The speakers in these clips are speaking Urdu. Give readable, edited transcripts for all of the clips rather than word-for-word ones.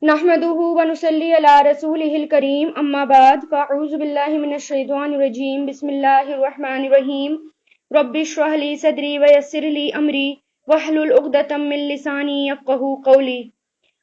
نحمده ونصلي على رسوله الكريم اما بعد فاعوذ بالله من الشيطان الرجيم بسم الله الرحمن الرحيم رب اشرح لي صدري ويسر لي امري واحلل عقدة من لساني يفقهوا قولي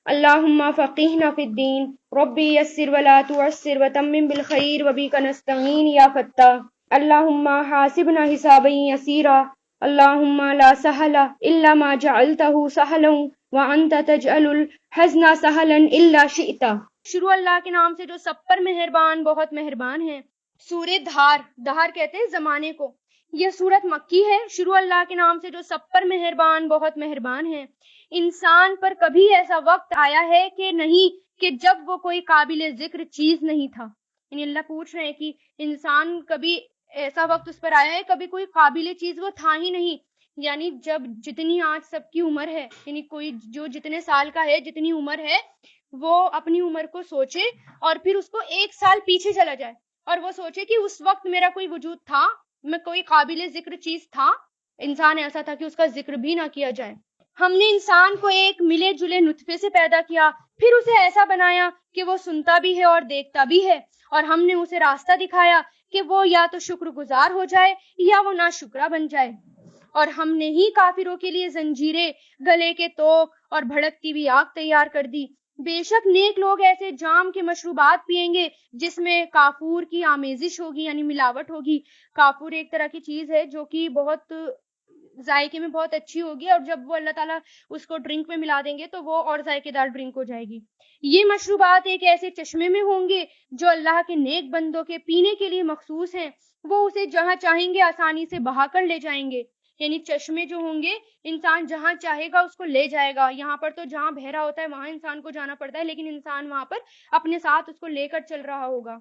اللهم فقهنا في الدين ربي يسر ولا تعسر وتمم بالخير وبك نستعين يا فتاح اللهم حاسبنا حسابا يسيرا اللهم لا سهل الا ما جعلته سهلا وانت تجعل الحزن سهلا الا شئت۔ شروع اللہ کے نام سے جو سب پر مہربان بہت مہربان ہے۔ سورہ دہر کہتے ہیں زمانے کو۔ یہ سورت مکی ہے۔ شروع اللہ کے نام سے جو سب پر مہربان بہت مہربان ہے۔ انسان پر کبھی ایسا وقت آیا ہے کہ نہیں کہ جب وہ کوئی قابل ذکر چیز نہیں تھا؟ یعنی اللہ پوچھ رہے ہیں کہ انسان کبھی ایسا وقت اس پر آیا ہے کبھی کوئی قابل چیز وہ تھا ہی نہیں؟ یعنی جب جتنی آج سب کی عمر ہے، یعنی کوئی جو جتنے سال کا ہے، جتنی عمر ہے، وہ اپنی عمر کو سوچے اور پھر اس کو 1 سال پیچھے چلا جائے اور وہ سوچے کہ اس وقت میرا کوئی وجود تھا، میں کوئی قابل ذکر چیز تھا؟ انسان ایسا تھا کہ اس کا ذکر بھی نہ کیا جائے۔ ہم نے انسان کو ایک ملے جلے نطفے سے پیدا کیا، پھر اسے ایسا بنایا کہ وہ سنتا بھی ہے اور دیکھتا بھی ہے، اور ہم نے اسے راستہ دکھایا کہ وہ یا تو شکر گزار ہو جائے یا وہ ناشکرا بن جائے۔ اور ہم نے ہی کافروں کے لیے زنجیریں، گلے کے توق اور بھڑکتی ہوئی آگ تیار کر دی۔ بے شک نیک لوگ ایسے جام کے مشروبات پیئیں گے جس میں کافور کی آمیزش ہوگی، یعنی ملاوٹ ہوگی۔ کافور ایک طرح کی چیز ہے جو کہ بہت ذائقے میں بہت اچھی ہوگی، اور جب وہ اللہ تعالیٰ اس کو ڈرنک میں ملا دیں گے تو وہ اور ذائقے دار ڈرنک ہو جائے گی۔ یہ مشروبات ایک ایسے چشمے میں ہوں گے جو اللہ کے نیک بندوں کے پینے کے لیے مخصوص ہیں، وہ اسے جہاں چاہیں گے آسانی سے بہا کر لے جائیں گے۔ یعنی چشمے جو ہوں گے انسان جہاں چاہے گا اس کو لے جائے گا۔ یہاں پر تو جہاں بہرا ہوتا ہے وہاں انسان کو جانا پڑتا ہے، لیکن انسان وہاں پر اپنے ساتھ اس کو لے کر چل رہا ہوگا۔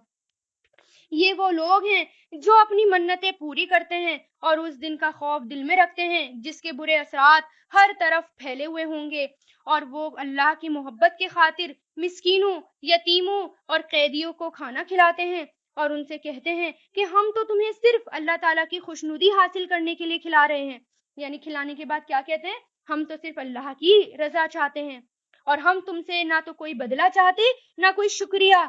یہ وہ لوگ ہیں جو اپنی منتیں پوری کرتے ہیں اور اس دن کا خوف دل میں رکھتے ہیں جس کے برے اثرات ہر طرف پھیلے ہوئے ہوں گے، اور وہ اللہ کی محبت کے خاطر مسکینوں، یتیموں اور قیدیوں کو کھانا کھلاتے ہیں اور ان سے کہتے ہیں کہ ہم تو تمہیں صرف اللہ تعالیٰ کی خوشنودی حاصل کرنے کے لیے کھلا رہے ہیں۔ یعنی کھلانے کے بعد کیا کہتے ہیں؟ ہم تو صرف اللہ کی رضا چاہتے ہیں اور ہم تم سے نہ تو کوئی بدلہ چاہتے نہ کوئی شکریہ۔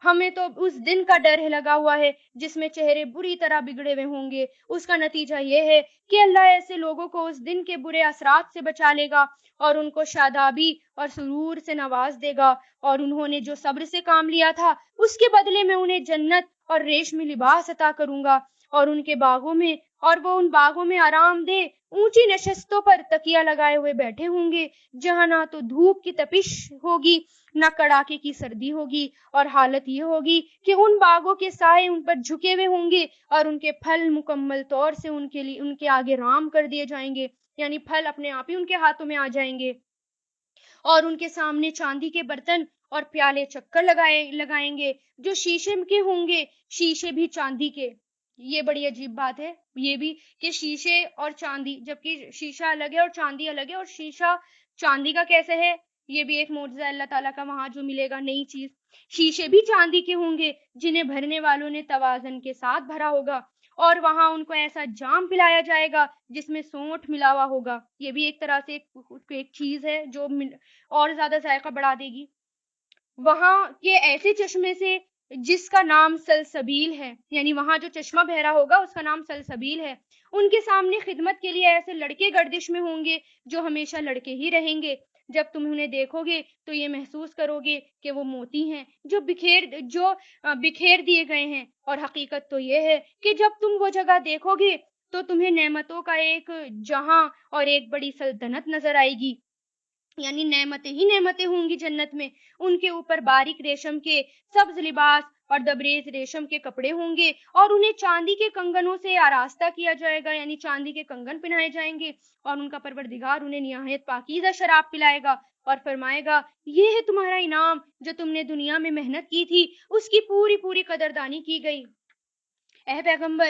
ہمیں تو اس دن کا ڈر لگا ہوا ہے جس میں چہرے بری طرح بگڑے ہوئے ہوں گے۔ اس کا نتیجہ یہ ہے کہ اللہ ایسے لوگوں کو اس دن کے برے اثرات سے بچا لے گا اور ان کو شادابی اور سرور سے نواز دے گا، اور انہوں نے جو صبر سے کام لیا تھا اس کے بدلے میں انہیں جنت اور ریشمی لباس عطا کروں گا، اور ان کے باغوں میں، اور وہ ان باغوں میں آرام دہ اونچی نشستوں پر تکیہ لگائے ہوئے بیٹھے ہوں گے، جہاں نہ تو دھوپ کی تپش ہوگی نہ کڑاکے کی سردی ہوگی، اور حالت یہ ہوگی کہ ان باغوں کے سائے ان پر جھکے ہوئے ہوں گے اور ان کے پھل مکمل طور سے ان کے آگے رام کر دیے جائیں گے، یعنی پھل اپنے آپ ہی ان کے ہاتھوں میں آ جائیں گے، اور ان کے سامنے چاندی کے برتن اور پیالے چکر لگائیں گے جو شیشے کے ہوں گے، شیشے بھی چاندی کے۔ یہ بڑی عجیب بات ہے یہ بھی کہ شیشے اور چاندی، جبکہ شیشہ الگ ہے اور چاندی الگ ہے، اور شیشہ چاندی کا کیسے ہے؟ یہ بھی ایک معجزہ اللہ تعالیٰ کا وہاں جو ملے گا نئی چیز۔ شیشے بھی چاندی کے ہوں گے جنہیں بھرنے والوں نے توازن کے ساتھ بھرا ہوگا، اور وہاں ان کو ایسا جام پلایا جائے گا جس میں سونٹھ ملا ہوا ہوگا۔ یہ بھی ایک طرح سے ایک چیز ہے جو اور زیادہ ذائقہ بڑھا دے گی۔ وہاں کے ایسے چشمے سے جس کا نام سلسبیل ہے، یعنی وہاں جو چشمہ بہرا ہوگا اس کا نام سلسبیل ہے۔ ان کے سامنے خدمت کے لیے ایسے لڑکے گردش میں ہوں گے جو ہمیشہ لڑکے ہی رہیں گے۔ جب تم انہیں دیکھو گے تو یہ محسوس کرو گے کہ وہ موتی ہیں جو بکھیر دیے گئے ہیں، اور حقیقت تو یہ ہے کہ جب تم وہ جگہ دیکھو گے تو تمہیں نعمتوں کا ایک جہاں اور ایک بڑی سلطنت نظر آئے گی، یعنی نعمتیں ہی نعمتیں ہوں گی جنت میں۔ ان کے اوپر باریک ریشم کے سبز لباس اور دبریز ریشم کے کپڑے ہوں گے، اور انہیں چاندی کے کنگنوں سے آراستہ کیا جائے گا، یعنی چاندی کے کنگن پہنائے جائیں گے، اور ان کا پروردگار انہیں نہایت پاکیزہ شراب پلائے گا اور فرمائے گا یہ ہے تمہارا انعام جو تم نے دنیا میں محنت کی تھی، اس کی پوری قدردانی کی گئی۔ اے پیغمبر،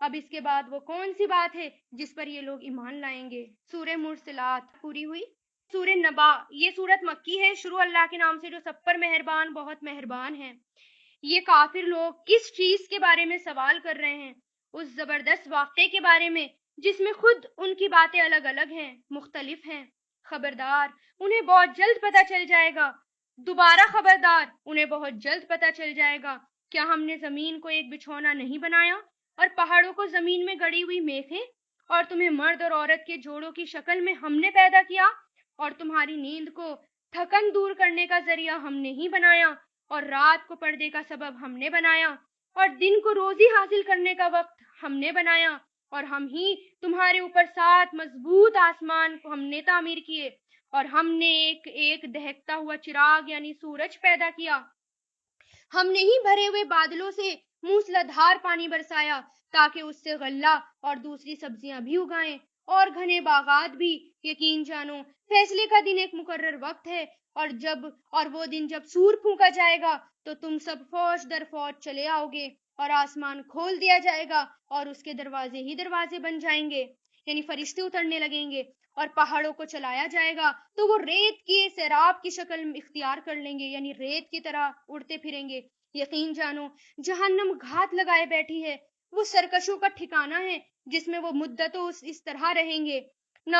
اب اس کے بعد وہ کون سی بات ہے جس پر یہ لوگ ایمان لائیں گے؟ سورہ مرسلات پوری ہوئی۔ سورہ نبا، یہ سورت مکی ہے، شروع اللہ کے نام سے جو سب پر مہربان بہت مہربان ہے۔ یہ کافر لوگ کس چیز کے بارے میں سوال کر رہے ہیں؟ اس زبردست واقعے کے بارے میں جس میں خود ان کی باتیں الگ الگ ہیں، مختلف ہیں۔ خبردار، انہیں بہت جلد پتہ چل جائے گا۔ دوبارہ خبردار، انہیں بہت جلد پتہ چل جائے گا۔ کیا ہم نے زمین کو ایک بچھونا نہیں بنایا اور پہاڑوں کو زمین میں گڑی ہوئی میخیں؟ اور تمہیں مرد اور عورت کے جوڑوں کی شکل میں ہم نے پیدا کیا، اور تمہاری نیند کو تھکن دور کرنے کا ذریعہ ہم نے ہی بنایا، اور رات کو پردے کا سبب ہم نے بنایا، اور دن کو روزی حاصل کرنے کا وقت ہم نے بنایا، اور ہم ہی تمہارے اوپر 7 مضبوط آسمان کو ہم نے تعمیر کیے، اور ہم نے ایک ایک دہکتا ہوا چراغ یعنی سورج پیدا کیا۔ ہم نے ہی بھرے ہوئے بادلوں سے موسلادھار پانی برسایا تاکہ اس سے غلہ اور دوسری سبزیاں بھی اگائیں اور گھنے باغات بھی۔ یقین جانو فیصلے کا دن ایک مقرر وقت ہے، اور وہ دن جب سور پھونکا جائے گا تو تم سب فوج در فوج چلے آؤ گے، اور آسمان کھول دیا جائے گا اور اس کے دروازے ہی دروازے بن جائیں گے، یعنی فرشتے اترنے لگیں گے، اور پہاڑوں کو چلایا جائے گا تو وہ ریت کی سیراب کی شکل اختیار کر لیں گے، یعنی ریت کی طرح اڑتے پھریں گے۔ یقین جانو جہنم گھات لگائے بیٹھی ہے، وہ سرکشوں کا ٹھکانہ ہے جس میں وہ مدتوں اس طرح رہیں گے، نہ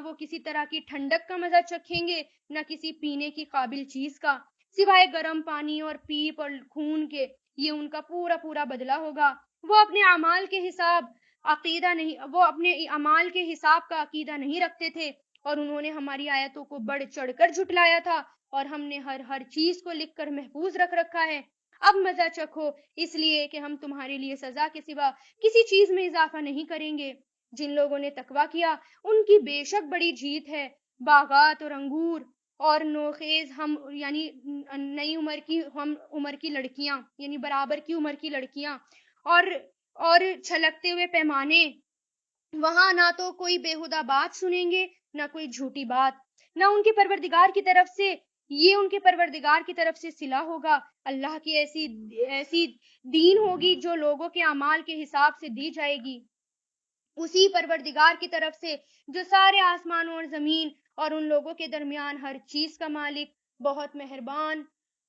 وہ کسی طرح کی ٹھنڈک کا مزہ چکھیں گے، نہ کسی پینے کی قابل چیز کا، سوائے گرم پانی اور پیپ اور خون کے۔ یہ ان کا پورا پورا بدلہ ہوگا۔ وہ اپنے اعمال کے حساب کا عقیدہ نہیں رکھتے تھے، اور انہوں نے ہماری آیتوں کو بڑھ چڑھ کر جھٹلایا تھا، اور ہم نے ہر چیز کو لکھ کر محفوظ رکھ رکھا ہے۔ اب مزہ چکھو، اس لیے کہ ہم تمہارے لیے سزا کے سوا کسی چیز میں اضافہ نہیں کریں گے۔ جن لوگوں نے تقویٰ کیا ان کی بے شک بڑی جیت ہے۔ باغات اور انگور اور نوخیز یعنی نئی عمر کی لڑکیاں، یعنی برابر کی عمر کی لڑکیاں، اور چھلکتے ہوئے پیمانے، وہاں نہ تو کوئی بیہودہ بات سنیں گے، نہ کوئی جھوٹی بات، نہ ان کے پروردگار کی طرف سے یہ ان کے پروردگار کی طرف سے صلہ ہوگا۔ اللہ کی ایسی دین ہوگی جو لوگوں کے اعمال کے حساب سے دی جائے گی، اسی پروردگار کی طرف سے جو سارے آسمانوں اور زمین اور ان لوگوں کے درمیان ہر چیز کا مالک، بہت مہربان،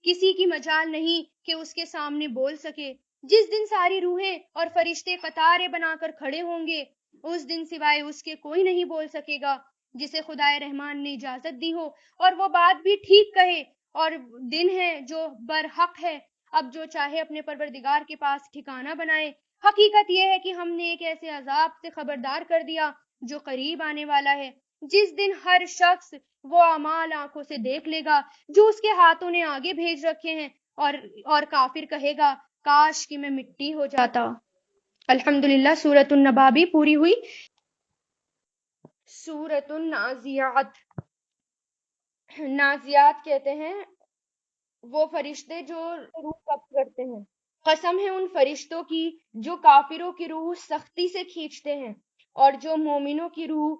کسی کی مجال نہیں کہ اس کے سامنے بول سکے۔ جس دن ساری روحیں اور فرشتے قطاریں بنا کر کھڑے ہوں گے، اس دن سوائے اس کے کوئی نہیں بول سکے گا جسے خدائے رحمان نے اجازت دی ہو، اور وہ بات بھی ٹھیک کہے، اور دن ہے جو برحق ہے۔ اب جو چاہے اپنے پروردگار کے پاس ٹھکانہ بنائے۔ حقیقت یہ ہے کہ ہم نے ایک ایسے عذاب سے خبردار کر دیا جو قریب آنے والا ہے، جس دن ہر شخص وہ اعمال آنکھوں سے دیکھ لے گا جو اس کے ہاتھوں نے آگے بھیج رکھے ہیں، اور کافر کہے گا کاش کہ میں مٹی ہو جاتا۔ الحمدللہ سورۃ النبا بھی پوری ہوئی۔ سورۃ النازعات، نازعات کہتے ہیں وہ فرشتے جو روح قبض کرتے ہیں۔ قسم ہے ان فرشتوں کی جو کافروں کی روح سختی سے کھینچتے ہیں، اور جو مومنوں کی روح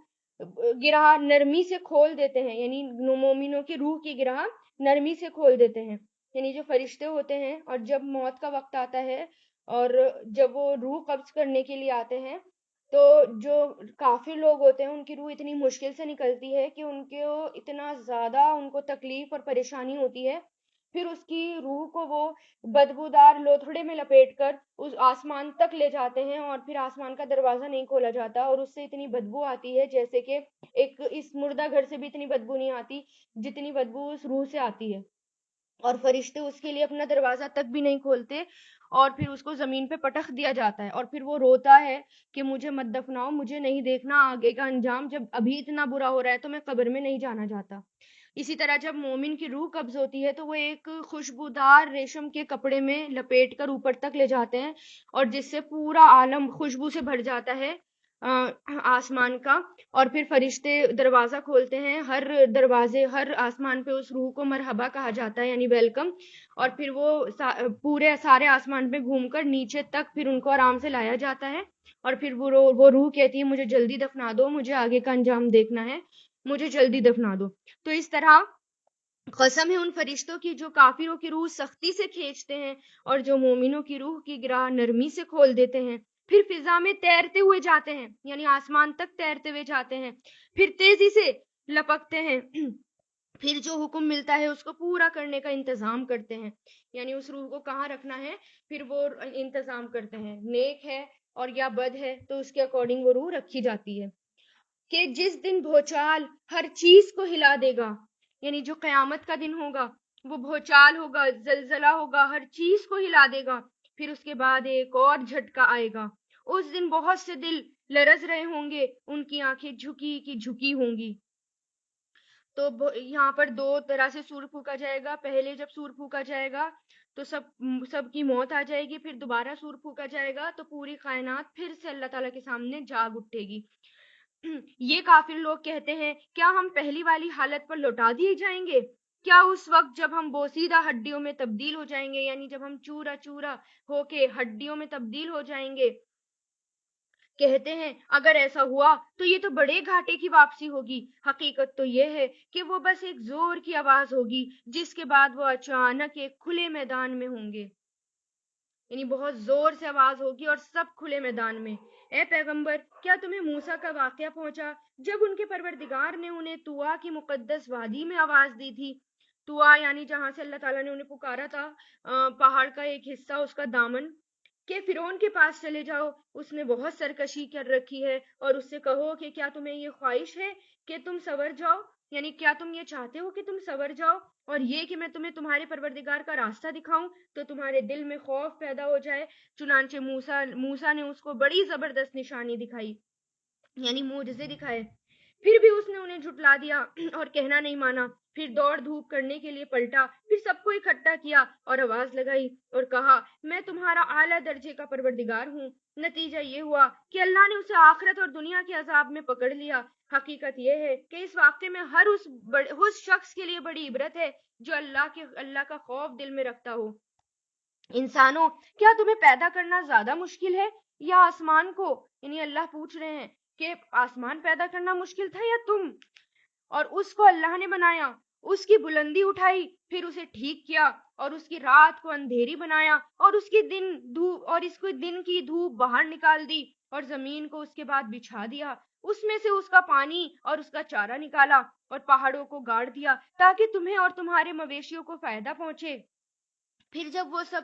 گرہ نرمی سے کھول دیتے ہیں، یعنی مومنوں کی روح کی گرہ نرمی سے کھول دیتے ہیں، یعنی جو فرشتے ہوتے ہیں، اور جب موت کا وقت آتا ہے اور جب وہ روح قبض کرنے کے لیے آتے ہیں تو جو کافر لوگ ہوتے ہیں ان کی روح اتنی مشکل سے نکلتی ہے کہ ان کو اتنا زیادہ ان کو تکلیف اور پریشانی ہوتی ہے، پھر اس کی روح کو وہ بدبودار لوتھڑے میں لپیٹ کر اس آسمان تک لے جاتے ہیں، اور پھر آسمان کا دروازہ نہیں کھولا جاتا، اور اس سے اتنی بدبو آتی ہے جیسے کہ اس مردہ گھر سے بھی اتنی بدبو نہیں آتی جتنی بدبو اس روح سے آتی ہے، اور فرشتے اس کے لیے اپنا دروازہ تک بھی نہیں کھولتے، اور پھر اس کو زمین پہ پٹخ دیا جاتا ہے، اور پھر وہ روتا ہے کہ مجھے مت دفناؤ، مجھے نہیں دیکھنا آگے کا انجام، جب ابھی اتنا برا ہو رہا ہے تو میں قبر میں نہیں جانا چاہتا۔ اسی طرح جب مومن کی روح قبض ہوتی ہے تو وہ ایک خوشبودار ریشم کے کپڑے میں لپیٹ کر اوپر تک لے جاتے ہیں، اور جس سے پورا عالم خوشبو سے بھر جاتا ہے آسمان کا، اور پھر فرشتے دروازہ کھولتے ہیں، ہر آسمان پہ اس روح کو مرحبا کہا جاتا ہے، یعنی ویلکم، اور پھر وہ پورے سارے آسمان پہ گھوم کر نیچے تک پھر ان کو آرام سے لایا جاتا ہے، اور پھر وہ روح کہتی ہے مجھے جلدی دفنا دو، مجھے آگے کا انجام دیکھنا ہے، مجھے جلدی دفنا دو۔ تو اس طرح قسم ہے ان فرشتوں کی جو کافروں کی روح سختی سے کھینچتے ہیں اور جو مومنوں کی روح کی گرہ نرمی سے کھول دیتے ہیں۔ پھر فضا میں تیرتے ہوئے جاتے ہیں، یعنی آسمان تک تیرتے ہوئے جاتے ہیں، پھر تیزی سے لپکتے ہیں، پھر جو حکم ملتا ہے اس کو پورا کرنے کا انتظام کرتے ہیں، یعنی اس روح کو کہاں رکھنا ہے پھر وہ انتظام کرتے ہیں، نیک ہے اور یا بد ہے تو اس کے اکارڈنگ وہ روح رکھی جاتی ہے۔ کہ جس دن بھوچال ہر چیز کو ہلا دے گا، یعنی جو قیامت کا دن ہوگا وہ بھوچال ہوگا، زلزلہ ہوگا، ہر چیز کو ہلا دے گا، پھر اس کے بعد ایک اور جھٹکا آئے گا۔ اس دن بہت سے دل لرز رہے ہوں گے، ان کی آنکھیں جھکی کی جھکی ہوں گی۔ تو یہاں پر دو طرح سے سور پھونکا جائے گا، پہلے جب سور پھونکا جائے گا تو سب کی موت آ جائے گی، پھر دوبارہ سور پھونکا جائے گا تو پوری کائنات پھر سے اللہ تعالیٰ کے سامنے جاگ اٹھے گی۔ یہ کافر لوگ کہتے ہیں کیا ہم پہلی والی حالت پر لوٹا دیے جائیں گے؟ کیا اس وقت جب ہم بوسیدہ ہڈیوں میں تبدیل ہو جائیں گے، یعنی جب ہم چورا چورا ہو کے ہڈیوں میں تبدیل ہو جائیں گے؟ کہتے ہیں اگر ایسا ہوا تو یہ تو بڑے گھاٹے کی واپسی ہوگی۔ حقیقت تو یہ ہے کہ وہ بس ایک زور کی آواز ہوگی جس کے بعد وہ اچانک ایک کھلے میدان میں ہوں گے، یعنی بہت زور سے آواز ہوگی اور سب کھلے میدان میں۔ اے پیغمبر، کیا تمہیں موسیٰ کا واقعہ پہنچا جب ان کے پروردگار نے انہیں طوا کی مقدس وادی میں آواز دی تھی؟ طوا یعنی جہاں سے اللہ تعالیٰ نے انہیں پکارا تھا، پہاڑ کا ایک حصہ، اس کا دامن، کہ فرعون کے پاس چلے جاؤ، اس نے بہت سرکشی کر رکھی ہے، اور اس سے کہو کہ کیا تمہیں یہ خواہش ہے کہ تم سنور جاؤ، یعنی کیا تم یہ چاہتے ہو کہ تم سنور جاؤ اور یہ کہ میں تمہیں تمہارے پروردگار کا راستہ دکھاؤں تو تمہارے دل میں خوف پیدا ہو جائے۔ چنانچہ موسیٰ نے اس کو بڑی زبردست نشانی دکھائی، یعنی معجزے دکھائے، پھر بھی اس نے انہیں جھٹلا دیا اور کہنا نہیں مانا۔ پھر دوڑ دھوپ کرنے کے لیے پلٹا، پھر سب کو اکٹھا کیا اور آواز لگائی اور کہا میں تمہارا اعلیٰ درجے کا پروردگار ہوں۔ نتیجہ یہ ہوا کہ اللہ نے اسے آخرت اور دنیا کے عذاب میں پکڑ لیا۔ حقیقت یہ ہے کہ اس واقعے میں ہر اس شخص کے لیے بڑی عبرت ہے جو اللہ کا خوف دل میں رکھتا ہو۔ انسانوں، کیا تمہیں پیدا کرنا زیادہ مشکل ہے یا آسمان کو؟ یعنی اللہ پوچھ رہے ہیں کہ آسمان پیدا کرنا مشکل تھا یا تم؟ اور اس کو اللہ نے بنایا، اس کی بلندی اٹھائی، پھر اسے ٹھیک کیا اور اس کی رات کو اندھیری بنایا اور اس کو دن کی دھوپ باہر نکال دی اور زمین کو اس کے بعد بچھا دیا، اس میں سے اس کا پانی اور اس کا چارہ نکالا اور پہاڑوں کو گاڑ دیا تاکہ تمہیں اور تمہارے مویشیوں کو فائدہ پہنچے۔ پھر جب وہ سب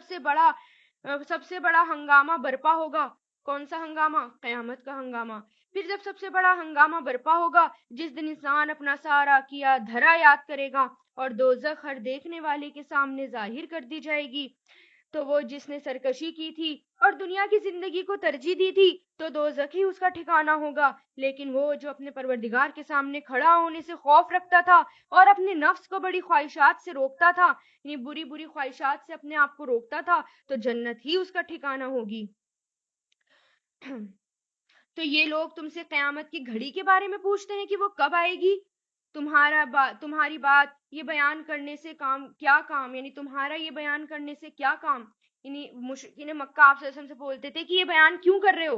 سے بڑا ہنگامہ برپا ہوگا، کون سا ہنگامہ؟ قیامت کا ہنگامہ۔ پھر جب سب سے بڑا ہنگامہ برپا ہوگا جس دن انسان اپنا سارا کیا دھرا یاد کرے گا اور دوزخ ہر دیکھنے والے کے سامنے ظاہر کر دی جائے گی، تو وہ جس نے سرکشی کی تھی اور دنیا کی زندگی کو ترجیح دی تھی تو دوزخ ہی اس کا ٹھکانہ ہوگا، لیکن وہ جو اپنے پروردگار کے سامنے کھڑا ہونے سے خوف رکھتا تھا اور اپنے نفس کو بڑی خواہشات سے روکتا تھا، یعنی بری بری خواہشات سے اپنے آپ کو روکتا تھا، تو جنت ہی اس کا ٹھکانہ ہوگی۔ تو یہ لوگ تم سے قیامت کی گھڑی کے بارے میں پوچھتے ہیں کہ وہ کب آئے گی؟ تمہاری بات یہ بیان کرنے سے کیا کام، یعنی تمہارا یہ بیان کرنے سے کیا کام؟ یعنی مشرکین مکہ آپ صلی اللہ علیہ وسلم سے بولتے تھے کہ یہ بیان کیوں کر رہے ہو؟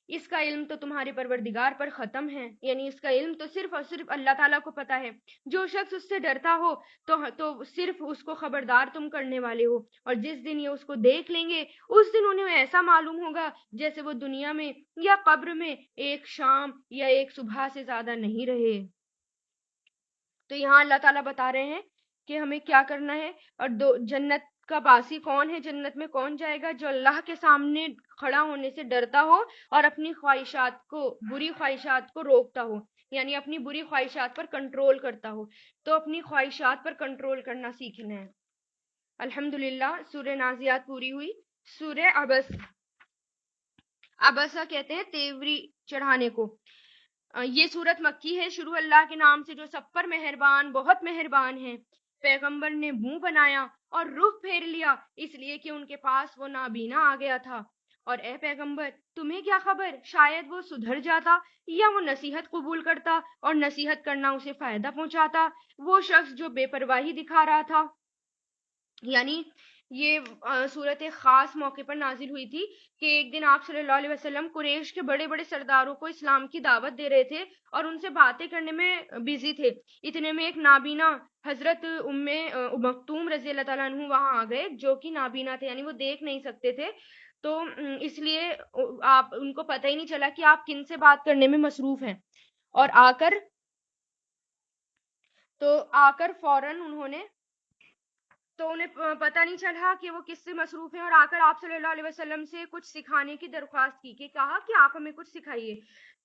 اس کا علم تو تمہارے پروردگار پر ختم ہے، یعنی اس کا علم تو صرف اور صرف اللہ تعالیٰ کو پتا ہے۔ جو شخص اس سے ڈرتا ہو تو صرف اس کو خبردار تم کرنے والے ہو، اور جس دن یہ اس کو دیکھ لیں گے اس دن انہیں ایسا معلوم ہوگا جیسے وہ دنیا میں یا قبر میں ایک شام یا ایک صبح سے زیادہ نہیں رہے۔ تو یہاں اللہ تعالیٰ بتا رہے ہیں کہ ہمیں کیا کرنا ہے، اور جنت کا باسی کون ہے، جنت میں کون جائے گا؟ جو اللہ کے سامنے کھڑا ہونے سے ڈرتا ہو اور اپنی بری خواہشات کو روکتا ہو، یعنی اپنی بری خواہشات پر کنٹرول کرتا ہو۔ تو اپنی خواہشات پر کنٹرول کرنا سیکھنا ہے۔ الحمدللہ سورہ نازیات پوری ہوئی۔ سورہ عبسہ کہتے ہیں تیوری چڑھانے کو۔ یہ سورت مکی ہے۔ شروع اللہ کے نام سے جو سب پر مہربان بہت مہربان ہے۔ پیغمبر نے منہ بنایا اور رخ پھیر لیا اس لیے کہ ان کے پاس وہ نابینا آ گیا تھا۔ اور اے پیغمبر تمہیں کیا خبر، شاید وہ سدھر جاتا یا وہ نصیحت قبول کرتا اور نصیحت کرنا اسے فائدہ پہنچاتا۔ وہ شخص جو بے پرواہی دکھا رہا تھا، یعنی یہ صورت ایک خاص موقع پر نازل ہوئی تھی کہ ایک دن آپ صلی اللہ علیہ وسلم قریش کے بڑے بڑے سرداروں کو اسلام کی دعوت دے رہے تھے اور ان سے باتیں کرنے میں بیزی تھے۔ اتنے میں ایک نابینا حضرت ام مکتوم رضی اللہ تعالیٰ عنہ وہاں آ گئے، جو کہ نابینا تھے، یعنی وہ دیکھ نہیں سکتے تھے۔ تو اس لیے آپ ان کو پتہ ہی نہیں چلا کہ آپ کن سے بات کرنے میں مصروف ہیں، اور آ کر فوراً انہیں پتہ نہیں چلا کہ وہ کس سے مصروف ہیں، اور آ کر آپ صلی اللہ علیہ وسلم سے کچھ سکھانے کی درخواست کی، کہ کہا کہ آپ ہمیں کچھ سکھائیے۔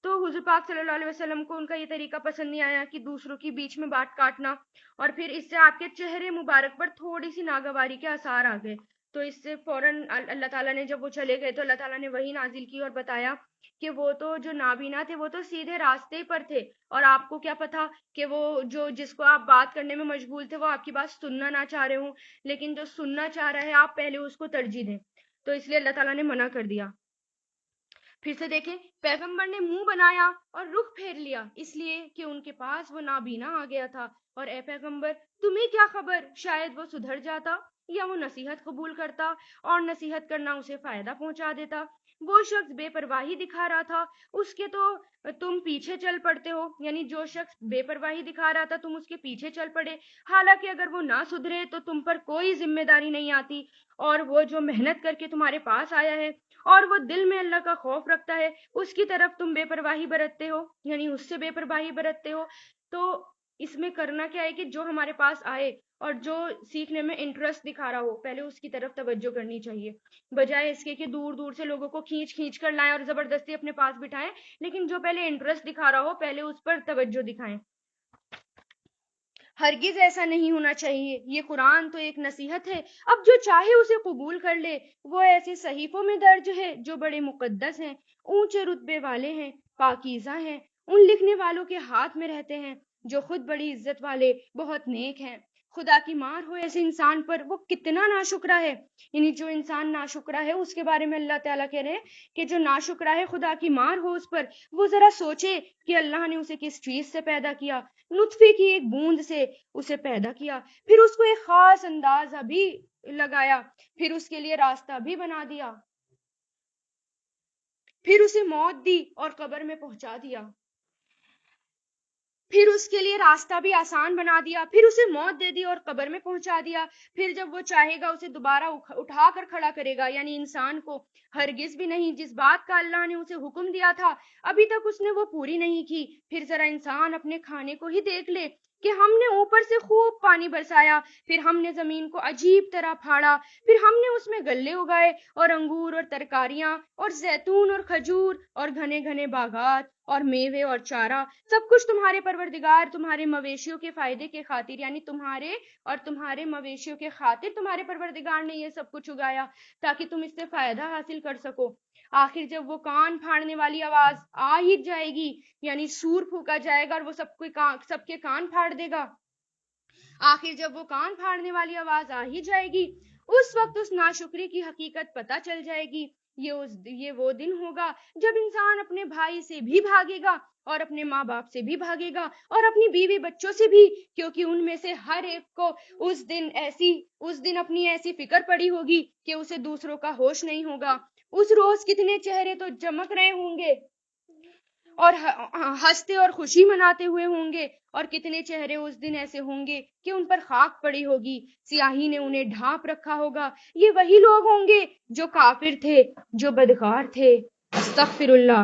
تو حضور پاک صلی اللہ علیہ وسلم کو ان کا یہ طریقہ پسند نہیں آیا کہ دوسروں کی بیچ میں بات کاٹنا، اور پھر اس سے آپ کے چہرے مبارک پر تھوڑی سی ناگواری کے آثار آ گئے۔ تو اس سے فوراً اللہ تعالیٰ نے، جب وہ چلے گئے تو اللہ تعالیٰ نے وحی نازل کی اور بتایا کہ وہ تو جو نابینا تھے وہ تو سیدھے راستے پر تھے، اور آپ کو کیا پتا کہ وہ جس کو آپ بات کرنے میں مشغول تھے وہ آپ کی بات سننا نہ چاہ رہے ہوں، لیکن جو سننا چاہ رہا ہے آپ پہلے اس کو ترجیح دیں۔ تو اس لیے اللہ تعالیٰ نے منع کر دیا۔ پھر سے دیکھیں، پیغمبر نے منہ بنایا اور رخ پھیر لیا، اس لیے کہ ان کے پاس وہ نابینا آ گیا تھا، اور اے پیغمبر تمہیں کیا خبر، شاید وہ سدھر جاتا یا وہ نصیحت قبول کرتا اور نصیحت کرنا اسے فائدہ پہنچا دیتا۔ وہ شخص بے پرواہی دکھا رہا تھا، اس کے تو تم پیچھے چل پڑتے ہو، یعنی جو شخص بے پرواہی دکھا رہا تھا تم اس کے پیچھے چل پڑے، حالانکہ اگر وہ نہ سدھرے تو تم پر کوئی ذمہ داری نہیں آتی، اور وہ جو محنت کر کے تمہارے پاس آیا ہے اور وہ دل میں اللہ کا خوف رکھتا ہے، اس کی طرف تم بے پرواہی برتتے ہو، یعنی اس سے بے پرواہی برتتے ہو۔ تو اس میں کرنا کیا ہے کہ جو ہمارے پاس آئے اور جو سیکھنے میں انٹرسٹ دکھا رہا ہو پہلے اس کی طرف توجہ کرنی چاہیے، بجائے اس کے کہ دور دور سے لوگوں کو کھینچ کر لائیں اور زبردستی اپنے پاس بٹھائیں، لیکن جو پہلے انٹرسٹ دکھا رہا ہو پہلے اس پر توجہ دکھائیں۔ ہرگز ایسا نہیں ہونا چاہیے، یہ قرآن تو ایک نصیحت ہے، اب جو چاہے اسے قبول کر لے، وہ ایسے صحیفوں میں درج ہے جو بڑے مقدس ہیں، اونچے رتبے والے ہیں، پاکیزہ ہیں، ان لکھنے والوں کے ہاتھ میں رہتے ہیں جو خود بڑی عزت والے، بہت نیک ہیں۔ خدا کی مار ہو ایسے انسان پر، وہ کتنا ناشکرا ہے، یعنی جو انسان ناشکرا ہے اس کے بارے میں اللہ تعالیٰ کہہ رہے ہیں کہ جو ناشکرا ہے خدا کی مار ہو اس پر، وہ ذرا سوچے کہ اللہ نے اسے کس چیز سے پیدا کیا، نطفے کی ایک بوند سے اسے پیدا کیا، پھر اس کو ایک خاص اندازہ بھی لگایا، پھر اس کے لیے راستہ بھی بنا دیا، پھر اسے موت دی اور قبر میں پہنچا دیا، پھر اس کے لیے راستہ بھی آسان بنا دیا، پھر اسے موت دے دی اور قبر میں پہنچا دیا، پھر جب وہ چاہے گا اسے دوبارہ اٹھا کر کھڑا کرے گا، یعنی انسان کو ہرگز بھی نہیں، جس بات کا اللہ نے اسے حکم دیا تھا ابھی تک اس نے وہ پوری نہیں کی۔ پھر ذرا انسان اپنے کھانے کو ہی دیکھ لے کہ ہم نے اوپر سے خوب پانی برسایا، پھر ہم نے زمین کو عجیب طرح پھاڑا، پھر ہم نے اس میں غلے اگائے اور انگور اور ترکاریاں اور زیتون اور کھجور اور گھنے گھنے باغات اور میوے اور چارہ، سب کچھ تمہارے پروردگار تمہارے مویشیوں کے فائدے کے خاطر، یعنی تمہارے اور تمہارے مویشیوں کے خاطر تمہارے پروردگار نے یہ سب کچھ اگایا تاکہ تم اس سے فائدہ حاصل کر سکو۔ آخر جب وہ کان پھاڑنے والی آواز آ ہی جائے گی، یعنی سور پھونکا جائے گا اور وہ سب کے کان پھاڑ دے گا، آخر جب وہ کان پھاڑنے والی آواز آ ہی جائے گی، اس وقت اس ناشکری کی حقیقت پتہ چل جائے گی۔ یہ وہ دن ہوگا جب انسان اپنے بھائی سے بھی بھاگے گا اور اپنے ماں باپ سے بھی بھاگے گا اور اپنی بیوی بچوں سے بھی، کیونکہ ان میں سے ہر ایک کو اس دن اپنی ایسی فکر پڑی ہوگی کہ اسے دوسروں کا ہوش نہیں ہوگا۔ اس روز کتنے چہرے تو چمک رہے ہوں گے اور ہنستے اور خوشی مناتے ہوئے ہوں گے، اور کتنے چہرے اس دن ایسے ہوں گے کہ ان پر خاک پڑی ہوگی، سیاہی نے انہیں ڈھانپ رکھا ہوگا۔ یہ وہی لوگ ہوں گے جو کافر تھے، جو بدکار تھے۔ استغفر اللہ۔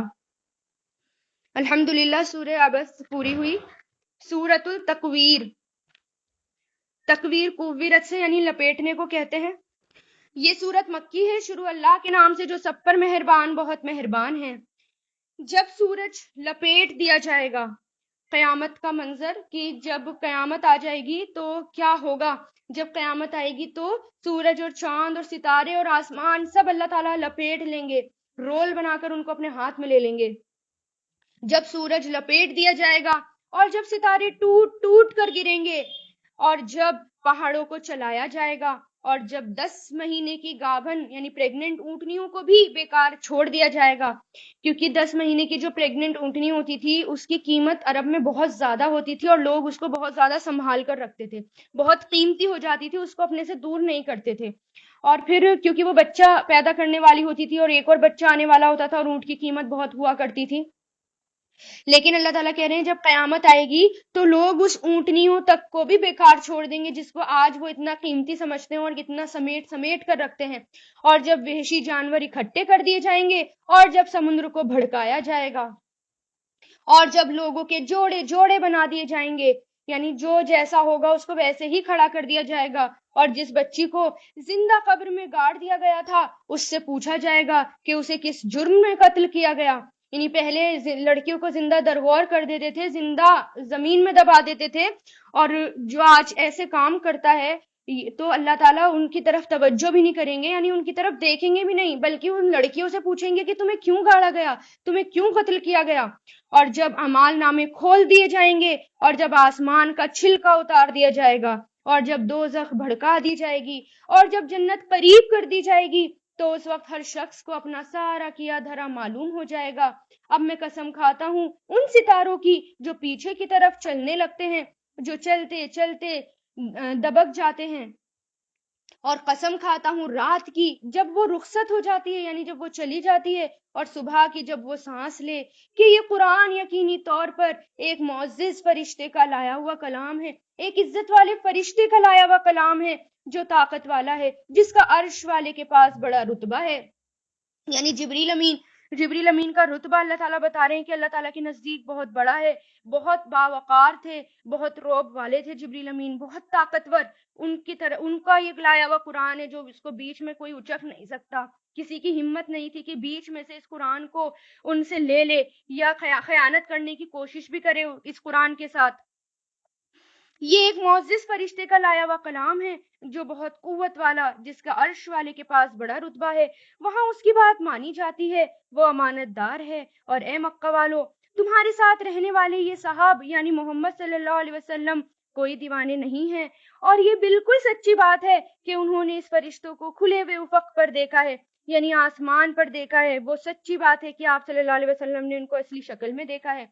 الحمدللہ، سورہ عبس پوری ہوئی۔ سورۃ التکویر، تکویر کویرت سے یعنی لپیٹنے کو کہتے ہیں۔ یہ سورت مکی ہے۔ شروع اللہ کے نام سے جو سب پر مہربان، بہت مہربان ہے۔ جب سورج لپیٹ دیا جائے گا، قیامت کا منظر کہ جب قیامت آ جائے گی تو کیا ہوگا، جب قیامت آئے گی تو سورج اور چاند اور ستارے اور آسمان سب اللہ تعالیٰ لپیٹ لیں گے، رول بنا کر ان کو اپنے ہاتھ میں لے لیں گے۔ جب سورج لپیٹ دیا جائے گا اور جب ستارے ٹوٹ ٹوٹ کر گریں گے، اور جب پہاڑوں کو چلایا جائے گا، اور جب 10 مہینے کی گابھن یعنی پریگننٹ اونٹنیوں کو بھی بیکار چھوڑ دیا جائے گا، کیونکہ 10 مہینے کی جو پریگننٹ اونٹنی ہوتی تھی اس کی قیمت عرب میں بہت زیادہ ہوتی تھی اور لوگ اس کو بہت زیادہ سنبھال کر رکھتے تھے، بہت قیمتی ہو جاتی تھی، اس کو اپنے سے دور نہیں کرتے تھے۔ اور پھر کیونکہ وہ بچہ پیدا کرنے والی ہوتی تھی اور ایک اور بچہ آنے والا ہوتا تھا اور اونٹ کی قیمت بہت ہوا کرتی تھی، لیکن اللہ تعالیٰ کہہ رہے ہیں جب قیامت آئے گی تو لوگ اس اونٹنیوں تک کو بھی بیکار چھوڑ دیں گے جس کو آج وہ اتنا قیمتی سمجھتے ہیں اور اتنا سمیٹ سمیٹ کر رکھتے ہیں. اور جب وحشی جانور اکٹھے کر دیے جائیں گے اور جب سمندر کو بھڑکایا جائے گا اور جب لوگوں کے جوڑے جوڑے بنا دیے جائیں گے، یعنی جو جیسا ہوگا اس کو ویسے ہی کھڑا کر دیا جائے گا، اور جس بچی کو زندہ قبر میں گاڑ دیا گیا تھا اس سے پوچھا جائے گا کہ اسے کس جرم میں قتل کیا گیا. یعنی پہلے لڑکیوں کو زندہ درگور کر دیتے تھے، زندہ زمین میں دبا دیتے تھے، اور جو آج ایسے کام کرتا ہے تو اللہ تعالیٰ ان کی طرف توجہ بھی نہیں کریں گے، یعنی ان کی طرف دیکھیں گے بھی نہیں، بلکہ ان لڑکیوں سے پوچھیں گے کہ تمہیں کیوں گاڑا گیا، تمہیں کیوں قتل کیا گیا. اور جب اعمال نامے کھول دیے جائیں گے اور جب آسمان کا چھلکا اتار دیا جائے گا اور جب دوزخ بھڑکا دی جائے گی اور جب جنت قریب کر دی جائے گی تو اس وقت ہر شخص کو اپنا سارا کیا دھرا معلوم ہو جائے گا. اب میں قسم کھاتا ہوں ان ستاروں کی جو پیچھے کی طرف چلنے لگتے ہیں، جو چلتے چلتے دبک جاتے ہیں، اور قسم کھاتا ہوں رات کی جب وہ رخصت ہو جاتی ہے، یعنی جب وہ چلی جاتی ہے، اور صبح کی جب وہ سانس لے، کہ یہ قرآن یقینی طور پر ایک معزز فرشتے کا لایا ہوا کلام ہے، ایک عزت والے فرشتے کا لایا ہوا کلام ہے جو طاقت والا ہے، جس کا عرش والے کے پاس بڑا رتبہ ہے. یعنی جبریل امین کا رتبہ اللہ تعالیٰ بتا رہے ہیں کہ اللہ تعالیٰ کے نزدیک بہت بڑا ہے، بہت باوقار تھے، بہت رعب والے تھے جبریل امین، بہت طاقتور. ان کی طرح ان کا یہ لایا ہوا قرآن ہے جو اس کو بیچ میں کوئی اچک نہیں سکتا. کسی کی ہمت نہیں تھی کہ بیچ میں سے اس قرآن کو ان سے لے لے یا خیانت کرنے کی کوشش بھی کرے اس قرآن کے ساتھ. یہ ایک معزز فرشتے کا لایا ہوا کلام ہے جو بہت قوت والا، جس کا عرش والے کے پاس بڑا رتبہ ہے، وہاں اس کی بات مانی جاتی ہے، وہ امانت دار ہے. اور اے مکہ والو، تمہارے ساتھ رہنے والے یہ صحاب یعنی محمد صلی اللہ علیہ وسلم کوئی دیوانے نہیں ہیں، اور یہ بالکل سچی بات ہے کہ انہوں نے اس فرشتوں کو کھلے ہوئے افق پر دیکھا ہے، یعنی آسمان پر دیکھا ہے. وہ سچی بات ہے کہ آپ صلی اللہ علیہ وسلم نے ان کو اصلی شکل میں دیکھا ہے،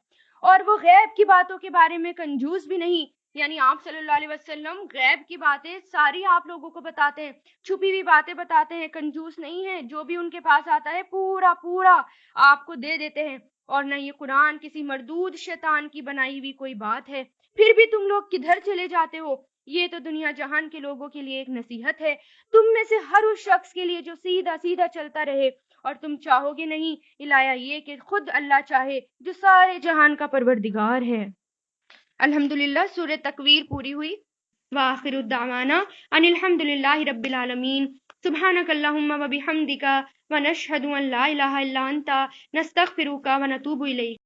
اور وہ غیب کی باتوں کے بارے میں کنجوس بھی نہیں. یعنی آپ صلی اللہ علیہ وسلم غیب کی باتیں ساری آپ لوگوں کو بتاتے ہیں، چھپی ہوئی باتیں بتاتے ہیں، کنجوس نہیں ہیں. جو بھی ان کے پاس آتا ہے پورا پورا آپ کو دے دیتے ہیں. اور نہ یہ قرآن کسی مردود شیطان کی بنائی ہوئی کوئی بات ہے. پھر بھی تم لوگ کدھر چلے جاتے ہو؟ یہ تو دنیا جہان کے لوگوں کے لیے ایک نصیحت ہے، تم میں سے ہر اس شخص کے لیے جو سیدھا سیدھا چلتا رہے. اور تم چاہو گے نہیں الہیہ یہ کہ خود اللہ چاہے جو سارے جہان کا پروردگار ہے. الحمدللہ سورہ تکویر پوری ہوئی. وآخر الدعوانا ان الحمدللہ رب العالمین. سبحانک اللہم و بحمدک ونشہد ان لا الہ الا انت نستغفرک ونتوب الیک.